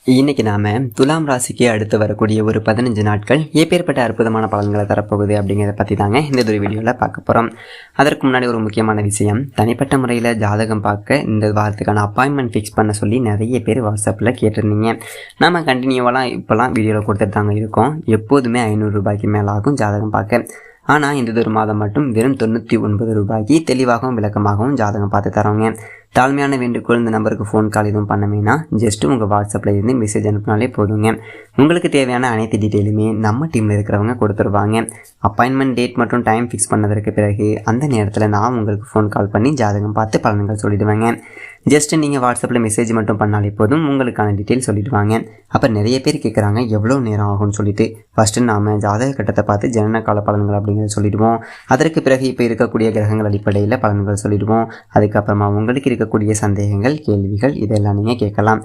இன்னைக்கு நாம துலாம் ராசிக்கு அடுத்து வரக்கூடிய ஒரு 15 நாட்கள் எப்பேற்பட்ட அற்புதமான பலன்களை தரப்போகுது அப்படிங்கிறத பற்றி தாங்க இந்த ஒரு வீடியோவில் பார்க்க போகிறோம். அதற்கு முன்னாடி ஒரு முக்கியமான விஷயம், தனிப்பட்ட முறையில் ஜாதகம் பார்க்க இந்த வாரத்துக்கான அப்பாயின்மெண்ட் ஃபிக்ஸ் பண்ண சொல்லி நிறைய பேர் வாட்ஸ்அப்பில் கேட்டிருந்தீங்க. நம்ம கண்டினியூவெலாம் இப்போலாம் வீடியோவில் கொடுத்துட்டு தாங்க இருக்கோம். எப்போதுமே 500 ரூபாய்க்கு மேலே ஆகும் ஜாதகம் பார்க்க. ஆனால் இந்த ஒரு மாதம் மட்டும் வெறும் 99 ரூபாய்க்கு தெளிவாகவும் விளக்கமாகவும் ஜாதகம் பார்த்து தரோங்க. தாழ்மையான வேண்டுகோள், இந்த நம்பருக்கு ஃபோன் கால் எதுவும் பண்ணவேன்னா ஜஸ்ட்டு உங்கள் வாட்ஸ்அப்பில் இருந்து மெசேஜ் அனுப்பினாலே போதுங்க. உங்களுக்கு தேவையான அனைத்து டீட்டெயிலுமே நம்ம டீமில் இருக்கிறவங்க கொடுத்துருவாங்க. அப்பாயின்மெண்ட் டேட் மற்றும் டைம் ஃபிக்ஸ் பண்ணதற்கு பிறகு அந்த நேரத்தில் நான் உங்களுக்கு ஃபோன் கால் பண்ணி ஜாதகம் பார்த்து பலன்கள் சொல்லிவிடுவேங்க. ஜஸ்ட்டு நீங்கள் வாட்ஸ்அப்பில் மெசேஜ் மட்டும் பண்ணாலே போதும், உங்களுக்கான டீட்டெயில் சொல்லிவிடுவாங்க. அப்போ நிறைய பேர் கேட்குறாங்க எவ்வளோ நேரம் ஆகும்னு சொல்லிட்டு. ஃபஸ்ட்டு நாம் ஜாதக கட்டத்தை பார்த்து ஜனன கால பலன்கள் அப்படிங்கிறத சொல்லிவிடுவோம். அதற்கு பிறகு இப்போ இருக்கக்கூடிய கிரகங்கள் அடிப்படையில் பலன்கள் சொல்லிவிடுவோம். அதுக்கப்புறமா உங்களுக்கு இருக்கக்கூடிய சந்தேகங்கள், கேள்விகள் இதெல்லாம் நீங்கள் கேட்கலாம்.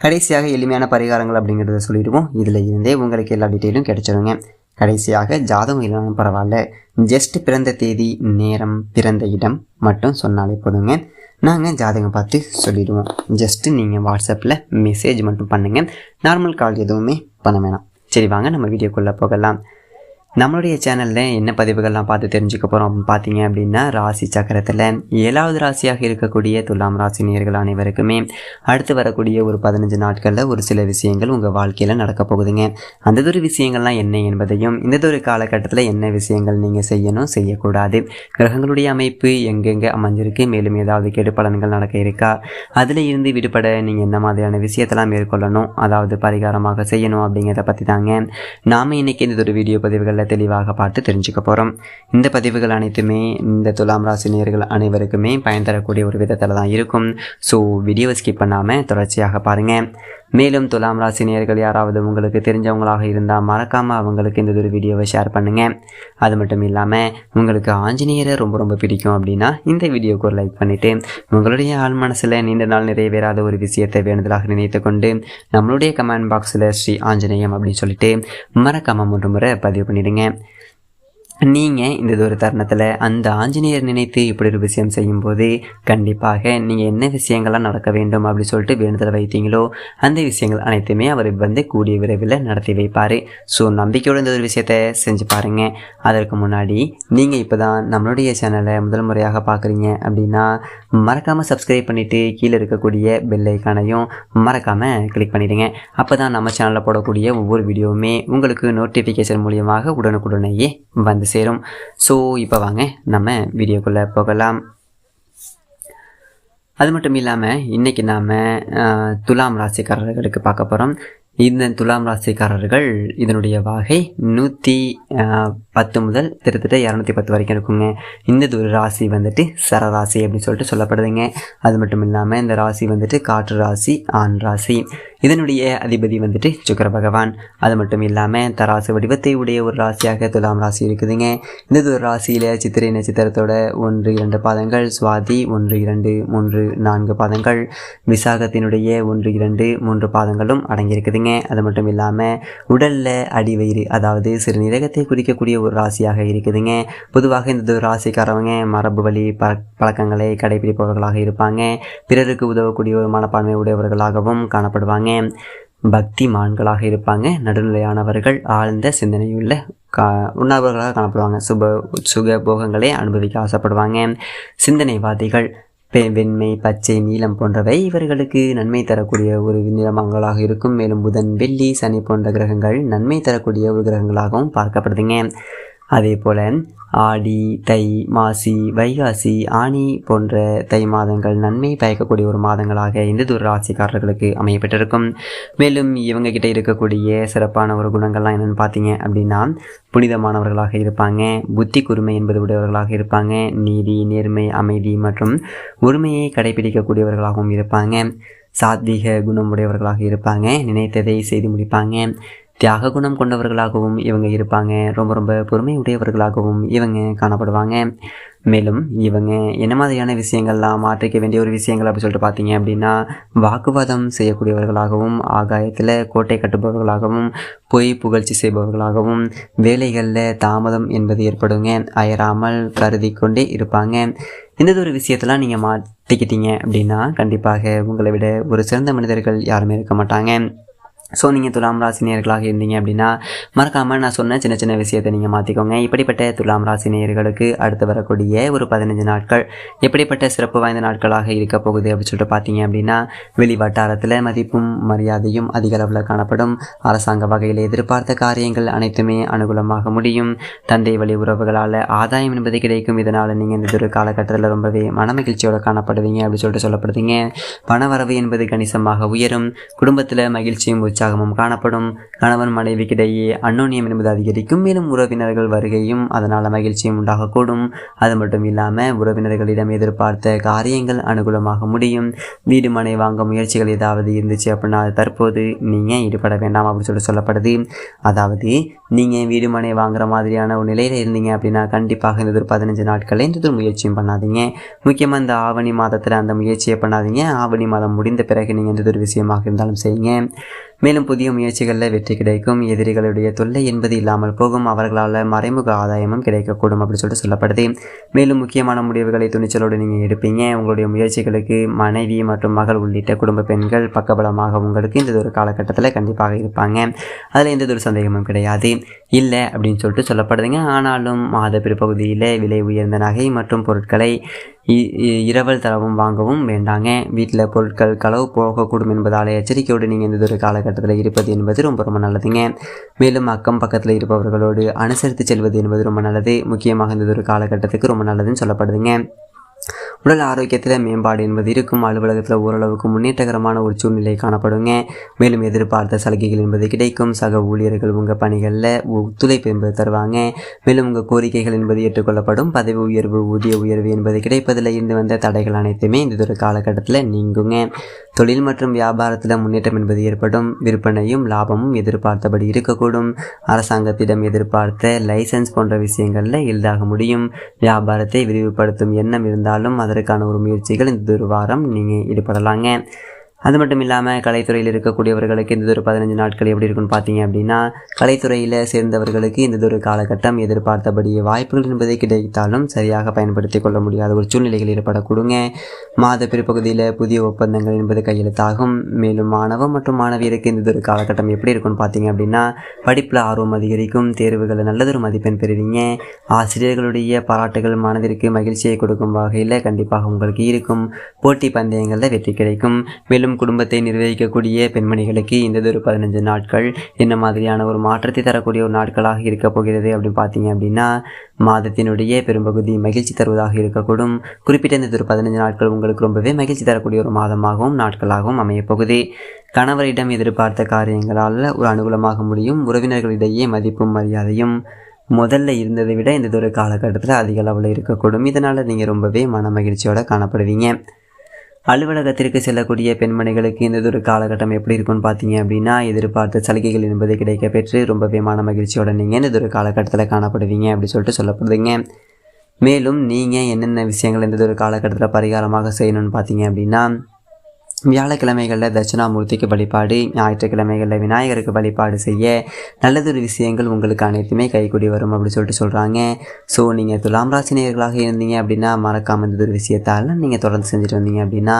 கடைசியாக எளிமையான பரிகாரங்கள் அப்படிங்கிறத சொல்லிவிடுவோம். இதில் இருந்தே உங்களுக்கு எல்லா டீட்டெயிலும் கிடைச்சிருங்க. கடைசியாக ஜாதகம் இல்லைனாலும் பரவாயில்ல, ஜஸ்ட் பிறந்த தேதி, நேரம், பிறந்த இடம் மட்டும் சொன்னாலே போதுங்க. நாங்கள் ஜாதகம் பார்த்து சொல்லிடுவோம். ஜஸ்ட்டு நீங்கள் வாட்ஸ்அப்பில் மெசேஜ் மட்டும் பண்ணுங்கள். நார்மல் கால் எதுவுமே பண்ண வேணாம். சரி, வாங்க நம்ம வீடியோக்குள்ளே போகலாம். நம்மளுடைய சேனலில் என்ன பதிவுகள்லாம் பார்த்து தெரிஞ்சுக்க போகிறோம் அப்படின்னு பார்த்தீங்க அப்படின்னா, ராசி சக்கரத்தில் 7வது ராசியாக இருக்கக்கூடிய துலாம் ராசி நேயர்கள் அனைவருக்குமே அடுத்து வரக்கூடிய ஒரு 15 நாட்களில் ஒரு சில விஷயங்கள் உங்கள் வாழ்க்கையில் நடக்க போகுதுங்க. அந்த ஒரு விஷயங்கள்லாம் என்ன என்பதையும், இந்த ஒரு காலகட்டத்தில் என்ன விஷயங்கள் நீங்கள் செய்யணும், செய்யக்கூடாது, கிரகங்களுடைய அமைப்பு எங்கெங்கே அமைஞ்சிருக்கு, மேலும் ஏதாவது கெடு பலன்கள் நடக்க இருக்கா, அதில் இருந்து விடுபட நீங்கள் என்ன மாதிரியான விஷயத்தெல்லாம் மேற்கொள்ளணும், அதாவது பரிகாரமாக செய்யணும் அப்படிங்கிறத பற்றி தாங்க நாம் இன்றைக்கி இந்த ஒரு வீடியோ பதிவுகளில் தெளிவாக பார்த்து தெரிஞ்சுக்க போகிறோம். இந்த பதிவுகள் அனைத்துமே இந்த துலாம் ராசி நேயர்கள் அனைவருக்குமே பயன் தரக்கூடிய ஒரு விதத்தில் தான் இருக்கும். ஸோ வீடியோவை ஸ்கிப் பண்ணாமல் தொடர்ச்சியாக பாருங்கள். மேலும் துலாம் ராசி நேயர்கள் யாராவது உங்களுக்கு தெரிஞ்சவங்களாக இருந்தால் மறக்காமல் அவங்களுக்கு இந்த ஒரு வீடியோவை ஷேர் பண்ணுங்கள். அது மட்டும் இல்லாமல் உங்களுக்கு ஆஞ்சநேயரை ரொம்ப பிடிக்கும் அப்படின்னா இந்த வீடியோக்கு ஒரு லைக் பண்ணிவிட்டு, உங்களுடைய ஆள் மனசில் நீண்ட நாள் நிறைவேறாத ஒரு விஷயத்தை வேண்டுதலாக நினைத்து கொண்டு நம்மளுடைய கமெண்ட் பாக்ஸில் ஸ்ரீ ஆஞ்சநேயம் அப்படின்னு சொல்லிட்டு மறக்காமல் 3 முறை பதிவு பண்ணிவிடுங்க. நீங்கள் இந்த ஒரு தருணத்தில் அந்த ஆஞ்சநேயர் நினைத்து இப்படி ஒரு விஷயம் செய்யும்போது கண்டிப்பாக நீங்கள் என்ன விஷயங்கள்லாம் நடக்க வேண்டும் அப்படி சொல்லிட்டு வேண்டுதல் வைத்தீங்களோ அந்த விஷயங்கள் அனைத்துமே அவர் கூடிய விரைவில் நடத்தி வைப்பார். ஸோ நம்பிக்கையோடு இந்த ஒரு விஷயத்தை செஞ்சு பாருங்கள். அதற்கு முன்னாடி நீங்கள் இப்போ தான் நம்மளுடைய சேனலை முதல் முறையாக பார்க்குறீங்க அப்படின்னா மறக்காமல் சப்ஸ்கிரைப் பண்ணிவிட்டு கீழே இருக்கக்கூடிய பெல் ஐக்கானையும் மறக்காமல் கிளிக் பண்ணிவிடுங்க. அப்போ தான் நம்ம சேனலில் போடக்கூடிய ஒவ்வொரு வீடியோவுமே உங்களுக்கு நோட்டிஃபிகேஷன் மூலியமாக உடனுக்குடனேயே வந்து சேரும். ஸோ இப்போ வாங்க நம்ம வீடியோக்குள்ளே போகலாம். அது மட்டும் இல்லாமல் இன்றைக்கி நாம் துலாம் ராசிக்காரர்களுக்கு பார்க்க போகிறோம். இந்த துலாம் ராசிக்காரர்கள் இதனுடைய வகை 110 முதல் கிட்டத்தட்ட 210 வரைக்கும் இருக்குங்க. இந்த ஒரு ராசி சரராசி அப்படின்னு சொல்லிட்டு சொல்லப்படுதுங்க. அது மட்டும் இல்லாமல் இந்த ராசி காற்று ராசி, ஆண் ராசி. இதனுடைய அதிபதி சுக்கிர பகவான். அது மட்டும் இல்லாமல் தராசு வடிவத்தை உடைய ஒரு ராசியாக துலாம் ராசி இருக்குதுங்க. இந்த ஒரு ராசியில் சித்திரை நட்சத்திரத்தோட 1, 2 பாதங்கள், சுவாதி 1, 2, 3, 4 பாதங்கள், விசாகத்தினுடைய 1, 2, 3 பாதங்களும் அடங்கியிருக்குதுங்க. அது மட்டும் இல்லாமல் உடலில் அடிவயிறு, அதாவது சிறுநீரகத்தை குறிக்கக்கூடிய ஒரு ராசியாக இருக்குதுங்க. பொதுவாக இந்த ராசிக்காரவங்க மரபு வழி பழக்கங்களை கடைபிடிப்பவர்களாக இருப்பாங்க. பிறருக்கு உதவக்கூடிய ஒரு மனப்பான்மை உடையவர்களாகவும் காணப்படுவாங்க. பக்திமான்களாக இருப்பாங்க. நடுநிலையானவர்கள், ஆழ்ந்த சிந்தனையுள்ள உணர்வர்களாக காணப்படுவாங்க. சுக போகங்களை அனுபவிக்க ஆசைப்படுவாங்க. சிந்தனைவாதிகள். வெண்மை, பச்சை, நீலம் போன்றவை இவர்களுக்கு நன்மை தரக்கூடிய ஒரு நிறமங்களாக இருக்கும். மேலும் புதன், வெள்ளி, சனி போன்ற கிரகங்கள் நன்மை தரக்கூடிய ஒரு கிரகங்களாகவும் பார்க்கப்படுதுங்க. அதே போல் ஆடி, தை, மாசி, வைகாசி, ஆனி போன்ற தை மாதங்கள் நன்மை பயக்கக்கூடிய ஒரு மாதங்களாக இந்த ஒரு ராசிக்காரர்களுக்கு அமையப்பட்டிருக்கும். மேலும் இவங்க கிட்ட இருக்கக்கூடிய சிறப்பான ஒரு குணங்கள்லாம் என்னென்னு பார்த்தீங்க அப்படின்னா, புனிதமானவர்களாக இருப்பாங்க. புத்தி கூர்மை என்பது உடையவர்களாக இருப்பாங்க. நீதி, நேர்மை, அமைதி மற்றும் ஒருமையை கடைபிடிக்கக்கூடியவர்களாகவும் இருப்பாங்க. சாத்வீக குணமுடையவர்களாக இருப்பாங்க. நினைத்ததை செய்து முடிப்பாங்க. தியாக குணம் கொண்டவர்களாகவும் இவங்க இருப்பாங்க. ரொம்ப பொறுமை உடையவர்களாகவும் இவங்க காணப்படுவாங்க. மேலும் இவங்க என்ன மாதிரியான விஷயங்கள்லாம் மாற்றிக்க வேண்டிய ஒரு விஷயங்கள் அப்படி சொல்லிட்டு பார்த்தீங்க அப்படின்னா, வாக்குவாதம் செய்யக்கூடியவர்களாகவும், ஆகாயத்தில் கோட்டை கட்டுபவர்களாகவும், பொய் புகழ்ச்சி செய்பவர்களாகவும், வேலைகளில் தாமதம் என்பது ஏற்படுங்க. அயராமல் கருதி கொண்டே இருப்பாங்க. இந்த ஒரு விஷயத்தெல்லாம் நீங்கள் மாற்றிக்கிட்டீங்க அப்படின்னா கண்டிப்பாக உங்களை விட ஒரு சிறந்த மனிதர்கள் யாருமே இருக்க மாட்டாங்க. ஸோ நீங்கள் துலாம் ராசி நேயர்களாக இருந்தீங்க அப்படின்னா மறக்காமல் நான் சொன்ன சின்ன சின்ன விஷயத்தை நீங்கள் மாற்றிக்கோங்க. இப்படிப்பட்ட துலாம் ராசி நேயர்களுக்கு அடுத்து வரக்கூடிய ஒரு 15 நாட்கள் எப்படிப்பட்ட சிறப்பு வாய்ந்த நாட்களாக இருக்க போகுது அப்படின்னு சொல்லிட்டு பார்த்தீங்க அப்படின்னா, வெளி வட்டாரத்தில் மதிப்பும் மரியாதையும் அதிக அளவில் காணப்படும். அரசாங்க வகையில் எதிர்பார்த்த காரியங்கள் அனைத்துமே அனுகூலமாக முடியும். தந்தை வழி உறவுகளால் ஆதாயம் என்பது கிடைக்கும். இதனால் நீங்கள் இந்த ஒரு காலகட்டத்தில் ரொம்பவே மனமகிழ்ச்சியோடு காணப்படுவீங்க அப்படின்னு சொல்லிட்டு சொல்லப்படுதுங்க. பணவரவு என்பது கணிசமாக உயரும். குடும்பத்தில் மகிழ்ச்சியும் உற்சாகமும் காணப்படும். கணவன் மனைவிக்கிடையே அன்னோன்யம் என்பது அதிகரிக்கும். மேலும் உறவினர்கள் வருகையும் அதனால் மகிழ்ச்சியும் உண்டாகக்கூடும். அது மட்டும் இல்லாமல் உறவினர்களிடம் எதிர்பார்த்த காரியங்கள் அனுகூலமாக முடியும். வீடு மனை வாங்க முயற்சிகள் ஏதாவது இருந்துச்சு அப்படின்னா தற்போது நீங்கள் ஈடுபட வேண்டாம் அப்படின்னு சொல்லிட்டு சொல்லப்படுது. அதாவது நீங்கள் வீடு மனை வாங்குற மாதிரியான ஒரு நிலையில் இருந்தீங்க அப்படின்னா கண்டிப்பாக இந்த ஒரு 15 நாட்களில் இந்த ஒரு முயற்சியும் பண்ணாதீங்க. முக்கியமாக இந்த ஆவணி மாதத்தில் அந்த முயற்சியை பண்ணாதீங்க. ஆவணி மாதம் முடிந்த பிறகு நீங்கள் எந்த ஒரு விஷயமாக இருந்தாலும் செய்யுங்க. மேலும் புதிய முயற்சிகளில் வெற்றி கிடைக்கும். எதிரிகளுடைய தொல்லை என்பது இல்லாமல் போகும். அவர்களால் மறைமுக ஆதாயமும் கிடைக்கக்கூடும் அப்படின்னு சொல்லிட்டு சொல்லப்படுது. மேலும் முக்கியமான முடிவுகளை துணிச்சலோடு நீங்கள் எடுப்பீங்க. உங்களுடைய முயற்சிகளுக்கு மனைவி மற்றும் மகள் உள்ளிட்ட குடும்ப பெண்கள் பக்கபலமாக உங்களுக்கு இந்த ஒரு காலகட்டத்தில் கண்டிப்பாக இருப்பாங்க. அதில் எந்த ஒரு சந்தேகமும் கிடையாது. இல்லை அப்படின்னு சொல்லிட்டு சொல்லப்படுதுங்க. ஆனாலும் மாத பிற்பகுதியில் விலை உயர்ந்த நகை மற்றும் பொருட்களை இரவல் தரவும் வாங்கவும் வேண்டாங்க. வீட்டில் பொருட்கள் களவு போகக்கூடும் என்பதால் எச்சரிக்கையோடு நீங்கள் இந்த ஒரு காலகட்டத்தில் இருப்பது என்பது ரொம்ப ரொம்ப நல்லதுங்க. மேலும் அக்கம் பக்கத்தில் இருப்பவர்களோடு அனுசரித்து செல்வது என்பது ரொம்ப நல்லது. முக்கியமாக இந்த ஒரு காலகட்டத்துக்கு ரொம்ப நல்லதுன்னு சொல்லப்படுதுங்க. உடல் ஆரோக்கியத்தில் மேம்பாடு என்பது இருக்கும். அலுவலகத்தில் ஓரளவுக்கு முன்னேற்றகரமான ஒரு சூழ்நிலை காணப்படுங்க. மேலும் எதிர்பார்த்த சலுகைகள் என்பது கிடைக்கும். சக ஊழியர்கள் உங்கள் பணிகளில் ஒத்துழைப்பு என்பது தருவாங்க. மேலும் உங்கள் கோரிக்கைகள் என்பது ஏற்றுக்கொள்ளப்படும். பதவி உயர்வு ஊதிய உயர்வு என்பது கிடைப்பதில் இருந்து வந்த தடைகள் அனைத்துமே இந்த ஒரு காலகட்டத்தில் நீங்குங்க. தொழில் மற்றும் வியாபாரத்தில் முன்னேற்றம் என்பது ஏற்படும். விற்பனையும் லாபமும் எதிர்பார்த்தபடி இருக்கக்கூடும். அரசாங்கத்திடம் எதிர்பார்த்த லைசன்ஸ் போன்ற விஷயங்களில் எளிதாக முடியும். வியாபாரத்தை விரிவுபடுத்தும் எண்ணம் இருந்தாலும் அதற்கான ஒரு முயற்சிகள் இந்த ஒரு வாரம் நீங்கள் ஈடுபடலாங்க. அது மட்டும் இல்லாமல் கலைத்துறையில் இருக்கக்கூடியவர்களுக்கு இந்த ஒரு 15 நாட்கள் எப்படி இருக்குன்னு பார்த்தீங்க அப்படின்னா, கலைத்துறையில் சேர்ந்தவர்களுக்கு இந்த ஒரு காலகட்டம் எதிர்பார்த்தபடி வாய்ப்புகள் என்பதை கிடைத்தாலும் சரியாக பயன்படுத்தி கொள்ள முடியாத ஒரு சூழ்நிலைகள் ஏற்படக்கூடுங்க. மாத பிற்பகுதியில் புதிய ஒப்பந்தங்கள் என்பது கையெழுத்தாகும். மேலும் மாணவ மற்றும் மாணவியருக்கு இந்த ஒரு காலகட்டம் எப்படி இருக்குன்னு பார்த்தீங்க அப்படின்னா, படிப்பில் ஆர்வம் அதிகரிக்கும். தேர்வுகளில் நல்லதொரு மதிப்பெண் பெறுவீங்க. ஆசிரியர்களுடைய பாராட்டுகள் மனதிற்கு மகிழ்ச்சியை கொடுக்கும் வகையில் கண்டிப்பாக உங்களுக்கு இருக்கும். போட்டி பந்தயங்களில் வெற்றி கிடைக்கும். மேலும் குடும்பத்தை நிர்வகிக்கக்கூடிய பெண்மணிகளுக்கு இந்த ஒரு 15 நாட்கள் என்ன மாதிரியான ஒரு மாற்றத்தை தரக்கூடிய ஒரு நாட்களாக இருக்க போகிறது அப்படின்னு பார்த்தீங்க அப்படின்னா, மாதத்தினுடைய பெரும்பகுதி மகிழ்ச்சி தருவதாக இருக்கக்கூடும். குறிப்பிட்ட இந்த ஒரு 15 நாட்கள் உங்களுக்கு ரொம்பவே மகிழ்ச்சி தரக்கூடிய ஒரு மாதமாகவும் நாட்களாகவும் அமையப்போகுது. கணவரிடம் எதிர்பார்த்த காரியங்களால் ஒரு அனுகூலமாக முடியும். உறவினர்களிடையே மதிப்பும் மரியாதையும் முதல்ல இருந்ததை விட இந்த ஒரு காலகட்டத்தில் அதிக அளவில் இருக்கக்கூடும். இதனால் நீங்கள் ரொம்பவே மன மகிழ்ச்சியோடு காணப்படுவீங்க. அலுவலகத்திற்கு செல்லக்கூடிய பெண்மணிகளுக்கு இந்த ஒரு காலகட்டம் எப்படி இருக்குன்னு பார்த்தீங்க அப்படின்னா, எதிர்பார்த்த சலுகைகள் என்பது கிடைக்க பெற்று ரொம்பவே மன மகிழ்ச்சியோட நீங்கள் இந்த ஒரு காலகட்டத்தில் காணப்படுவீங்க அப்படின்னு சொல்லிட்டு சொல்லப்படுதுங்க. மேலும் நீங்கள் என்னென்ன விஷயங்கள் இந்த ஒரு காலகட்டத்தில் பரிகாரமாக செய்யணும்னு பார்த்தீங்க அப்படின்னா, வியாழக்கிழமைகளில் தட்சிணாமூர்த்திக்கு வழிபாடு, ஞாயிற்றுக்கிழமைகளில் விநாயகருக்கு வழிபாடு செய்ய நல்லதொரு விஷயங்கள் உங்களுக்கு அனைத்துமே கைகூடி வரும் அப்படின்னு சொல்லிட்டு சொல்கிறாங்க. ஸோ நீங்கள் துலாம் ராசி நேயர்களாக இருந்தீங்க அப்படின்னா மறக்காமல் இந்த ஒரு விஷயத்தால் நீங்கள் தொடர்ந்து செஞ்சுட்டு வந்தீங்க அப்படின்னா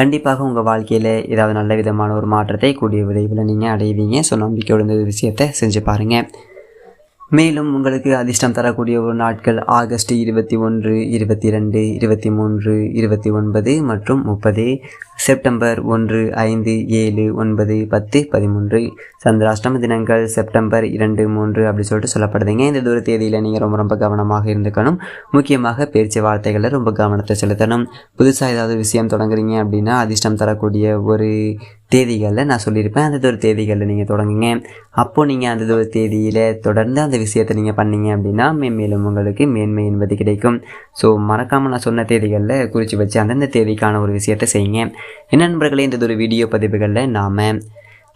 கண்டிப்பாக உங்கள் வாழ்க்கையில் ஏதாவது நல்ல விதமான ஒரு மாற்றத்தை கூடிய விரைவில் நீங்கள் அடைவீங்க. ஸோ நம்பிக்கையோடு இந்த விஷயத்தை செஞ்சு பாருங்கள். மேலும் உங்களுக்கு அதிர்ஷ்டம் தரக்கூடிய ஒரு நாட்கள் ஆகஸ்ட் 21, 22, 23, 29 மற்றும் 30, செப்டம்பர் 1, 5, 7, 9, 10, 13. சந்திராஷ்டம தினங்கள் செப்டம்பர் 2, 3 அப்படி சொல்லிட்டு சொல்லப்படுதுங்க. இந்த தூர தேதியில் நீங்கள் ரொம்ப கவனமாக இருந்துக்கணும். முக்கியமாக பேச்சு வார்த்தைகளில் ரொம்ப கவனத்தை செலுத்தணும். புதுசாக ஏதாவது விஷயம் தொடங்குறீங்க அப்படின்னா அதிர்ஷ்டம் தரக்கூடிய ஒரு தேதிகளில் நான் சொல்லியிருப்பேன். அந்த ஒரு தேதிகளில் நீங்கள் தொடங்குங்க. அப்போது நீங்கள் அந்த ஒரு தேதியில் தொடர்ந்து அந்த விஷயத்தை நீங்கள் பண்ணீங்க அப்படின்னா மேலும் உங்களுக்கு மேன்மை என்பது கிடைக்கும். ஸோ மறக்காமல் நான் சொன்ன தேதிகளில் குறித்து வச்சு அந்தந்த தேதிக்கான ஒரு விஷயத்தை செய்யுங்க. என்ன நண்பர்களே, இந்த ஒரு வீடியோ பதிவுகளில் நாம்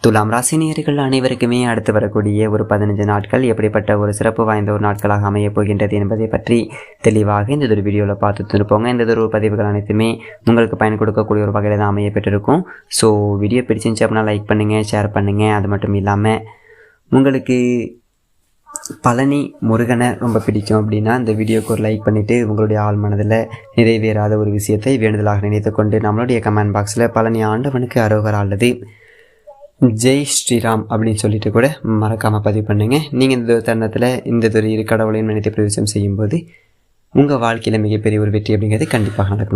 துலாம் ராசி நேயர்கள் அனைவருக்குமே அடுத்து வரக்கூடிய ஒரு 15 நாட்கள் எப்படிப்பட்ட ஒரு சிறப்பு வாய்ந்த ஒரு நாட்களாக அமையப் போகின்றது என்பதை பற்றி தெளிவாக இந்த ஒரு வீடியோவில் பார்த்துட்டு இருப்போங்க. இந்த ஒரு பதிவுகள் அனைத்துமே உங்களுக்கு பயன் கொடுக்கக்கூடிய ஒரு வகையில் தான் அமைய பெற்றிருக்கும். ஸோ வீடியோ பிடிச்சிருந்துச்சு அப்படின்னா லைக் பண்ணுங்கள், ஷேர் பண்ணுங்கள். அது மட்டும் இல்லாமல் உங்களுக்கு பழனி முருகனை ரொம்ப பிடிக்கும் அப்படின்னா இந்த வீடியோக்கு ஒரு லைக் பண்ணிவிட்டு உங்களுடைய ஆள் மனதில் நிறைவேறாத ஒரு விஷயத்தை வேண்டுதலாக நினைத்து கொண்டு நம்மளுடைய கமெண்ட் பாக்ஸில் பழனி ஆண்டவனுக்கு அரோகரா அல்லது ஜெய் ஸ்ரீராம் அப்படின்னு சொல்லிட்டு கூட மறக்காமல் பதிவு பண்ணுங்கள். நீங்கள் இந்த தருணத்தில் இந்த ஒரு இரு கடவுளையும் நினைத்து பிரவேசம் செய்யும்போது உங்கள் வாழ்க்கையில் மிகப்பெரிய ஒரு வெற்றி அப்படிங்கிறது கண்டிப்பாக நடக்கும்.